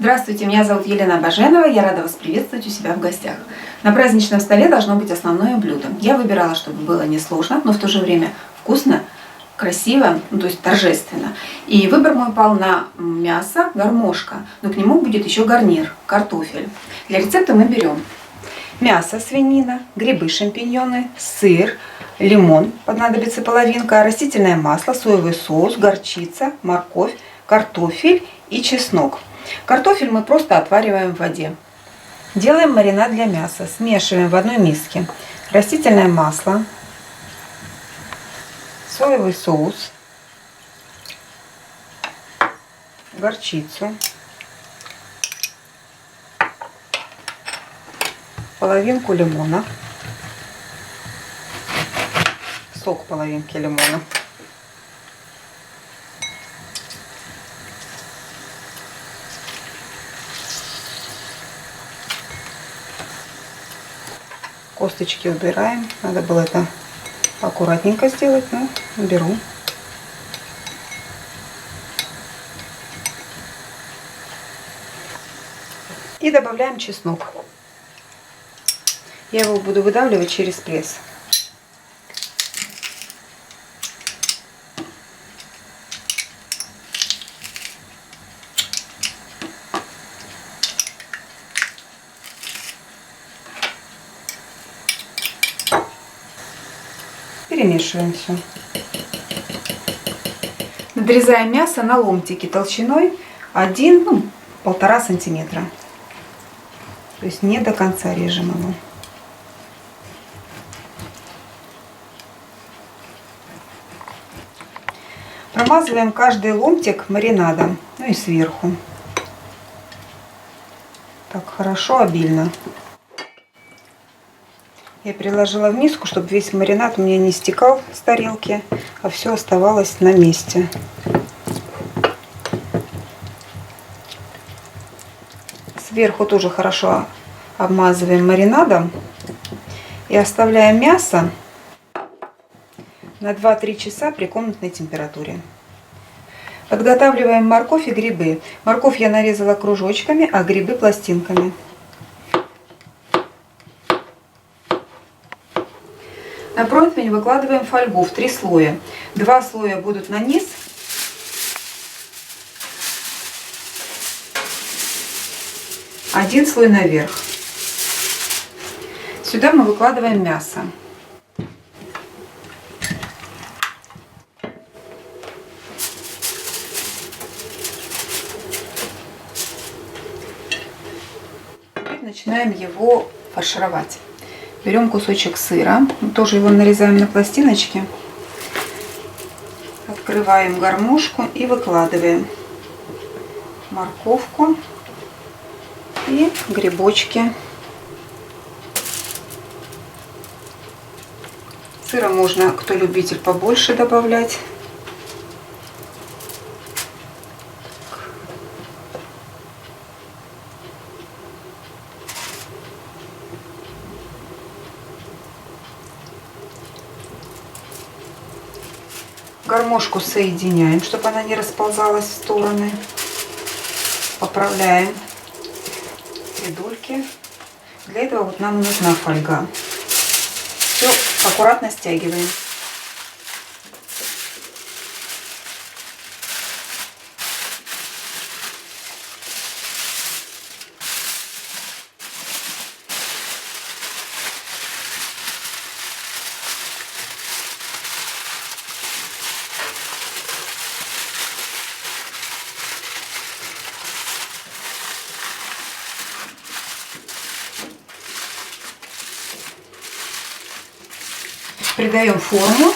Здравствуйте, меня зовут Елена Баженова, я рада вас приветствовать у себя в гостях. На праздничном столе должно быть основное блюдо. Я выбирала, чтобы было несложно, но в то же время вкусно, красиво, то есть торжественно. И выбор мой пал на мясо гармошка, но к нему будет еще гарнир, картофель. Для рецепта мы берем мясо, свинина, грибы, шампиньоны, сыр, лимон, понадобится половинка, растительное масло, соевый соус, горчица, морковь, картофель и чеснок. Картофель мы просто отвариваем в воде. Делаем маринад для мяса. Смешиваем в одной миске растительное масло, соевый соус, горчицу, половинку лимона, сок половинки лимона. Косточки убираем. Надо было это аккуратненько сделать, но уберу. И добавляем чеснок. Я его буду выдавливать через пресс. Перемешиваем все. Надрезаем мясо на ломтики толщиной 1–1,5 сантиметра. То есть не до конца режем его. Промазываем каждый ломтик маринадом, ну и сверху. Так хорошо, обильно. Я переложила в миску, чтобы весь маринад у меня не стекал с тарелки, а все оставалось на месте. Сверху тоже хорошо обмазываем маринадом и оставляем мясо на 2–3 часа при комнатной температуре. Подготавливаем морковь и грибы. Морковь я нарезала кружочками, а грибы пластинками. На противень выкладываем фольгу в 3 слоя. 2 слоя будут на низ, один слой наверх. Сюда мы выкладываем мясо. Теперь начинаем его фаршировать. Берем кусочек сыра, тоже его нарезаем на пластиночки, открываем гармошку и выкладываем морковку и грибочки. Сыра можно, кто любитель, побольше добавлять. Гармошку соединяем, чтобы она не расползалась в стороны. Поправляем придурки. Для этого вот нам нужна фольга. Все аккуратно стягиваем. Придаем форму,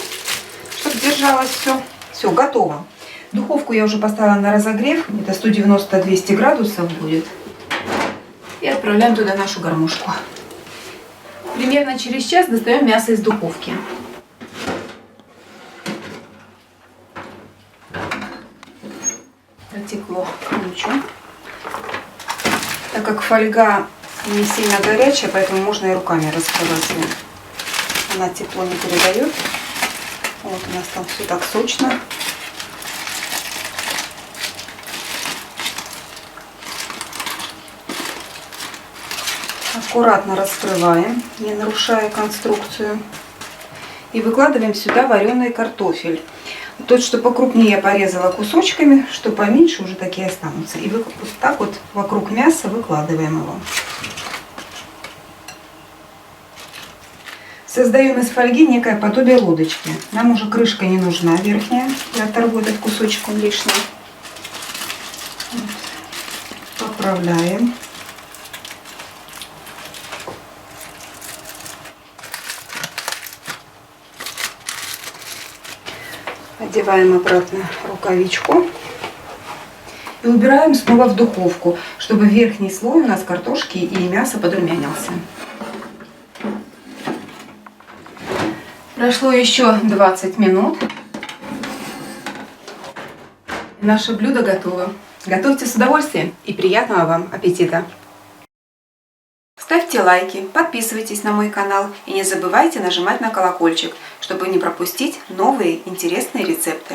чтобы держалось все. Все, готово. Духовку я уже поставила на разогрев, это 190–200 градусов будет. И отправляем туда нашу гармошку. Примерно через час достаем мясо из духовки. Протекло ключу. Так как фольга не сильно горячая, поэтому можно и руками раскрывать ее. Она тепло не передает. Вот у нас там все так сочно. Аккуратно раскрываем, не нарушая конструкцию. И выкладываем сюда вареный картофель. Тот, что покрупнее, я порезала кусочками, что поменьше, уже такие останутся. И вот так вот вокруг мяса выкладываем его. Создаем из фольги некое подобие лодочки. Нам уже крышка не нужна верхняя. Я оторву этот кусочек, он лишний. Вот. Поправляем. Одеваем обратно рукавичку. И убираем снова в духовку, чтобы верхний слой у нас картошки и мясо подрумянился. Прошло еще 20 минут. Наше блюдо готово. Готовьте с удовольствием и приятного вам аппетита! Ставьте лайки, подписывайтесь на мой канал и не забывайте нажимать на колокольчик, чтобы не пропустить новые интересные рецепты.